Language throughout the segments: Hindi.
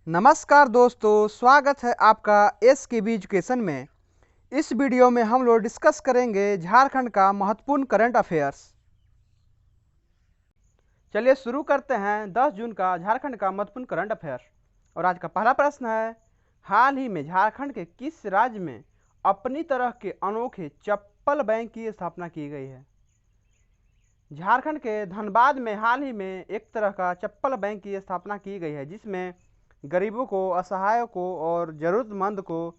नमस्कार दोस्तों, स्वागत है आपका एसकेबी एजुकेशन में। इस वीडियो में हम लोग डिस्कस करेंगे झारखंड का महत्वपूर्ण करंट अफेयर्स। चलिए शुरू करते हैं 10 जून का झारखंड का महत्वपूर्ण करंट अफेयर। और आज का पहला प्रश्न है, हाल ही में झारखंड के किस राज्य में अपनी तरह के अनोखे चप्पल बैंक की स्थापना की गई है? झारखंड के धनबाद में हाल ही में एक तरह का चप्पल बैंक की स्थापना की गई है, जिसमें गरीबों को, असहायों को और ज़रूरतमंद को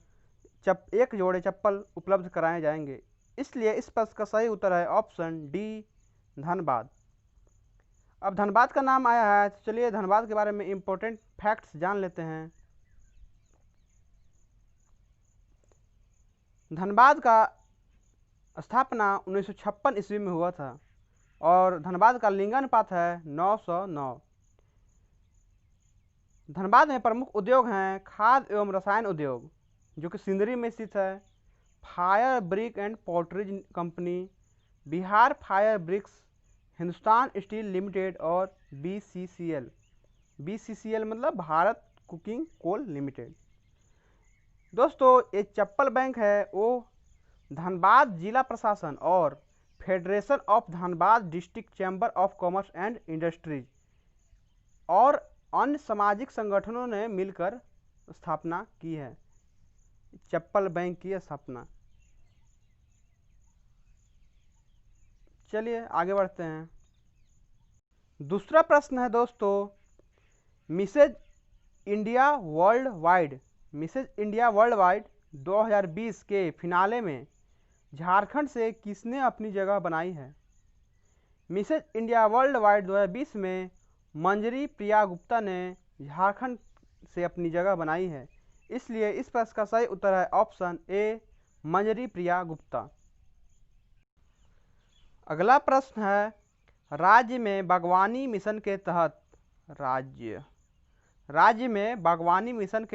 एक जोड़े चप्पल उपलब्ध कराए जाएंगे। इसलिए इस प्रश्न का सही उत्तर है ऑप्शन डी, धनबाद। अब धनबाद का नाम आया है तो चलिए धनबाद के बारे में इम्पोर्टेंट फैक्ट्स जान लेते हैं। धनबाद का स्थापना 1956 ईस्वी में हुआ था और धनबाद का लिंगानुपात है 909। धनबाद में प्रमुख उद्योग हैं खाद्य एवं रसायन उद्योग, जो कि सिंदरी में स्थित है, fire brick and potteries company, Bihar fire bricks, Hindustan steel limited और बीसीसीएल। बीसीसीएल मतलब भारत कुकिंग कोल लिमिटेड। दोस्तों, ये चप्पल बैंक है वो धनबाद जिला प्रशासन और federation of Dhanbad district chamber of commerce and industries और अन्य सामाजिक संगठनों ने मिलकर स्थापना की है। चप्पल बैंक की स्थापना। चलिए आगे बढ़ते हैं। दूसरा प्रश्न है दोस्तों, मिसेज इंडिया वर्ल्ड वाइड 2020 के फिनाले में झारखंड से किसने अपनी जगह बनाई है? मिसेज इंडिया वर्ल्ड वाइड 2020 में मंजरी प्रिया गुप्ता ने झारखंड से अपनी जगह बनाई है। इसलिए इस प्रश्न का सही उत्तर है ऑप्शन ए, मंजरी प्रिया गुप्ता। अगला प्रश्न है, राज्य में बागवानी मिशन के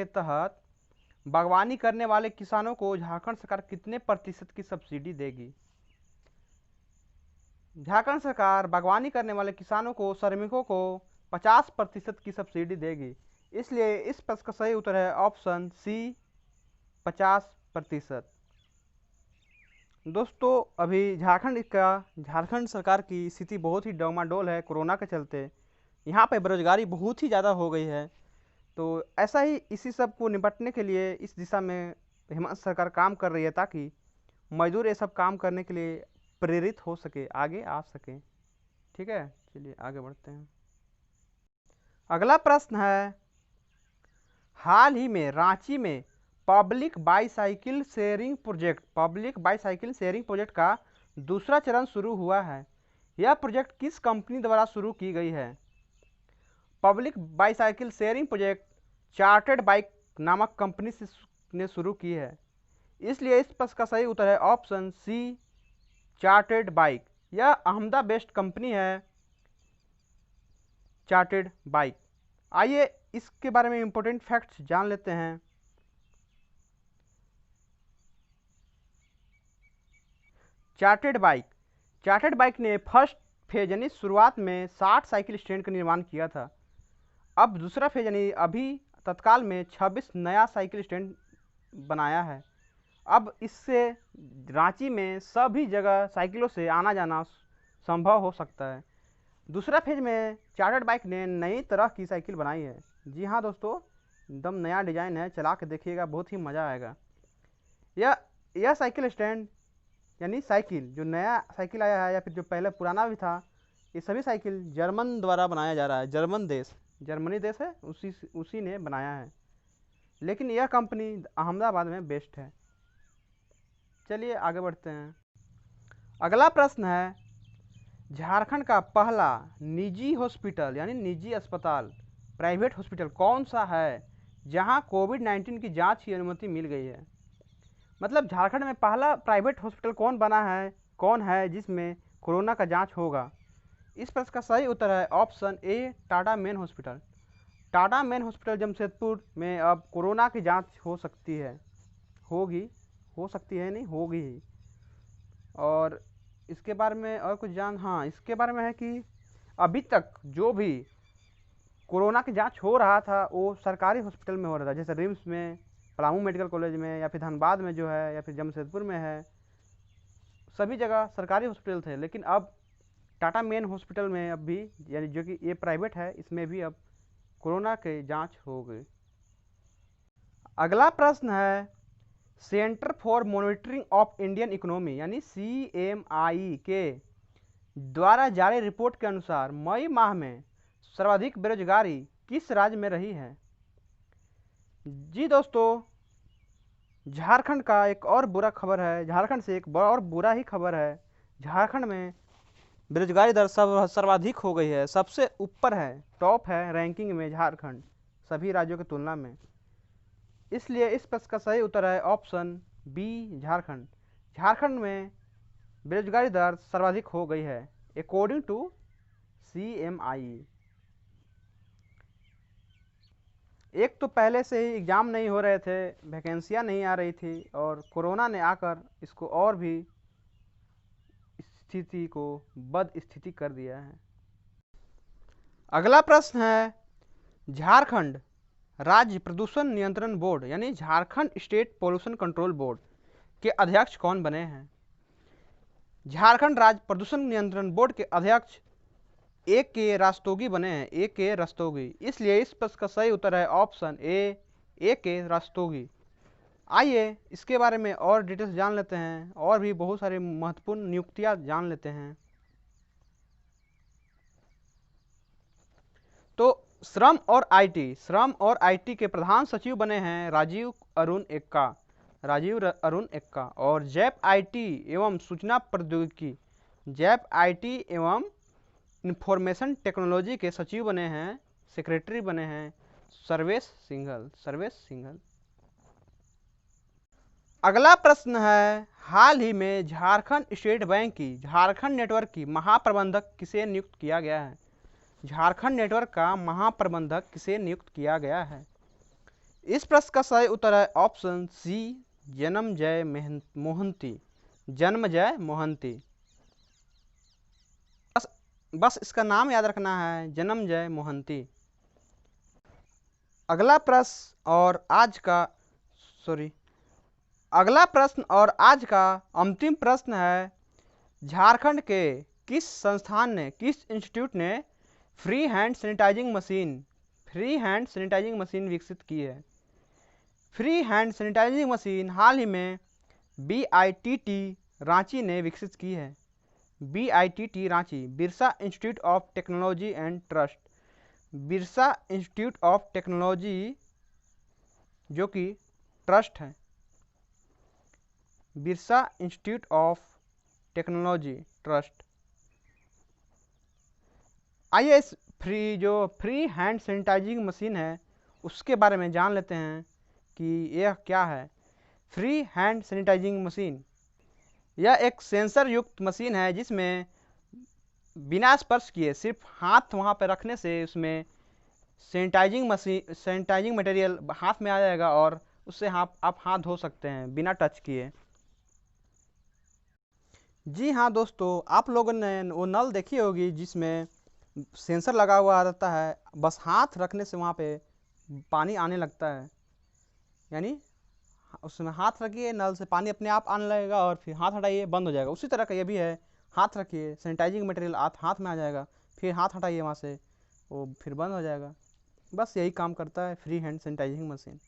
तहत बागवानी करने वाले किसानों को झारखंड सरकार कितने प्रतिशत की सब्सिडी देगी? झारखंड सरकार बागवानी करने वाले किसानों को, श्रमिकों को 50% की सब्सिडी देगी। इसलिए इस प्रश्न का सही उत्तर है ऑप्शन सी, 50%। दोस्तों, अभी झारखंड सरकार की स्थिति बहुत ही डामाडोल है कोरोना के चलते। यहाँ पे बेरोजगारी बहुत ही ज़्यादा हो गई है। तो ऐसा ही इसी सब को निपटने के लिए इस दिशा में हेमंत सरकार काम कर रही है, ताकि मजदूर ये सब काम करने के लिए प्रेरित हो सके, आगे आ सके। ठीक है, चलिए आगे बढ़ते हैं। अगला प्रश्न है, हाल ही में रांची में पब्लिक बाईसाइकिल शेयरिंग प्रोजेक्ट का दूसरा चरण शुरू हुआ है। यह प्रोजेक्ट किस कंपनी द्वारा शुरू की गई है? Public bicycle sharing project chartered bike नामक कंपनी ने शुरू की है। इसलिए इस प्रश्न का सही उत्तर है ऑप्शन सी, चार्टर्ड बाइक। यह अहमदाबाद बेस्ड कंपनी है चार्टर्ड बाइक। आइए इसके बारे में इंपॉर्टेंट फैक्ट्स जान लेते हैं। चार्टर्ड बाइक ने फर्स्ट फेज यानी शुरुआत में 60 साइकिल स्टैंड का निर्माण किया था। अब दूसरा फेज यानी अभी तत्काल में 26 नया साइकिल स्टैंड बनाया है। अब इससे रांची में सभी जगह साइकिलों से आना जाना संभव हो सकता है। दूसरा फेज में चार्टर्ड बाइक ने नई तरह की साइकिल बनाई है। जी हाँ दोस्तों, एकदम नया डिजाइन है, चला के देखिएगा, बहुत ही मज़ा आएगा। यह साइकिल स्टैंड यानी साइकिल, जो नया साइकिल आया है या फिर जो पहले पुराना भी था, ये सभी साइकिल जर्मन द्वारा बनाया जा रहा है। जर्मनी देश है, उसी ने बनाया है, लेकिन यह कंपनी अहमदाबाद में बेस्ड है। चलिए आगे बढ़ते हैं। अगला प्रश्न है, झारखंड का पहला निजी हॉस्पिटल यानी निजी अस्पताल, प्राइवेट हॉस्पिटल कौन सा है जहां कोविड-19 की जांच की अनुमति मिल गई है? मतलब झारखंड में पहला प्राइवेट हॉस्पिटल कौन है जिसमें कोरोना का जांच होगा? इस प्रश्न का सही उत्तर है option A, Tata main hospital. Tata main hospital Jamshedpur में अब कोरोना की जांच हो सकती है नहीं होगी ही। और इसके बारे में और कुछ इसके बारे में है कि अभी तक जो भी कोरोना की जांच हो रहा था वो सरकारी हॉस्पिटल में हो रहा था, जैसे रिम्स में, पलामू मेडिकल कॉलेज में, या फिर धनबाद में जो है, या फिर जमशेदपुर में है, सभी जगह सरकारी हॉस्पिटल थे। लेकिन अब टाटा मेन हॉस्पिटल में अब भी, यानी जो कि ये प्राइवेट है, इसमें भी अब कोरोना की जांच हो गई। अगला प्रश्न है, centre for monitoring of Indian economy यानी CMI के द्वारा जारी रिपोर्ट के अनुसार मई माह में सर्वाधिक बेरोजगारी किस राज्य में रही है? जी दोस्तों, झारखंड का एक और बुरा खबर है, झारखंड से एक और बुरा ही खबर है। झारखंड में बेरोजगारी दर सर्वाधिक हो गई है, सबसे ऊपर है, टॉप है रैंकिंग में झारखंड सभी राज्यों की तुलना में। इसलिए इस प्रश्न का सही उत्तर है ऑप्शन बी, झारखंड। झारखंड में बेरोजगारी दर सर्वाधिक हो गई है अकॉर्डिंग टू CMI। एक तो पहले से ही एग्ज़ाम नहीं हो रहे थे, वैकेंसियाँ नहीं आ रही थी, और कोरोना ने आकर इसको और भी स्थिति को बद स्थिति कर दिया है। अगला प्रश्न है, झारखंड राज्य प्रदूषण नियंत्रण बोर्ड यानी Jharkhand state pollution control board के अध्यक्ष कौन बने हैं? झारखंड राज्य प्रदूषण नियंत्रण बोर्ड के अध्यक्ष AK रस्तोगी बने हैं, AK रस्तोगी। इसलिए इस प्रश्न का सही उत्तर है ऑप्शन ए, AK रस्तोगी। आइए इसके बारे में और डिटेल्स जान लेते हैं, और भी बहुत सारी महत्वपूर्ण नियुक्तियां जान लेते हैं। तो श्रम और IT के प्रधान सचिव बने हैं राजीव अरुण एक्का। और जैप IT एवं सूचना प्रौद्योगिकी, जैप IT एवं इंफॉर्मेशन टेक्नोलॉजी के सचिव बने हैं, सेक्रेटरी बने हैं सर्वेश सिंघल। अगला प्रश्न है, हाल ही में झारखंड स्टेट बैंक की झारखंड नेटवर्क की महाप्रबंधक किसे नियुक्त किया गया है? झारखंड नेटवर्क का महाप्रबंधक किसे नियुक्त किया गया है? इस प्रश्न का सही उत्तर है ऑप्शन सी, जन्मजय मोहंती। बस इसका नाम याद रखना है, जन्मजय मोहंती। अगला प्रश्न और आज का अंतिम प्रश्न है, झारखंड के किस इंस्टीट्यूट ने फ्री हैंड सैनिटाइजिंग मशीन विकसित की है? फ्री हैंड सैनिटाइजिंग मशीन हाल ही में BITT रांची ने विकसित की है। BITT Ranchi, Birsa institute of technology and trust, Birsa institute of technology जो कि ट्रस्ट है, Birsa institute of technology trust. आइए इस फ्री हैंड सैनिटाइजिंग मशीन है उसके बारे में जान लेते हैं कि यह क्या है। फ्री हैंड सैनिटाइजिंग मशीन यह एक सेंसर युक्त मशीन है जिसमें बिना स्पर्श किए सिर्फ हाथ वहाँ पर रखने से उसमें सैनिटाइजिंग मटेरियल हाथ में आ जाएगा और उससे आप हाथ धो सकते हैं बिना टच किए। जी हाँ दोस्तों, आप लोगों ने वो नल देखी होगी जिसमें सेंसर लगा हुआ रहता है, बस हाथ रखने से वहाँ पे पानी आने लगता है, यानी उसमें हाथ रखिए नल से पानी अपने आप आने लगेगा और फिर हाथ हटाइए बंद हो जाएगा। उसी तरह का ये भी है, हाथ रखिए सैनिटाइजिंग मटेरियल हाथ में आ जाएगा, फिर हाथ हटाइए वहाँ से वो फिर बंद हो जाएगा। बस यही काम करता है फ्री हैंड सैनिटाइजिंग मशीन।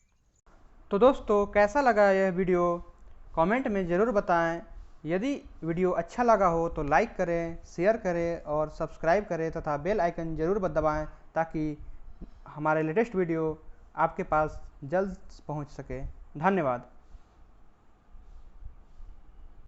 तो दोस्तों कैसा लगा यह वीडियो कमेंट में ज़रूर बताएं। यदि वीडियो अच्छा लगा हो तो लाइक करें, शेयर करें और सब्सक्राइब करें तथा बेल आइकन ज़रूर दबाएं ताकि हमारे लेटेस्ट वीडियो आपके पास जल्द पहुंच सके। धन्यवाद।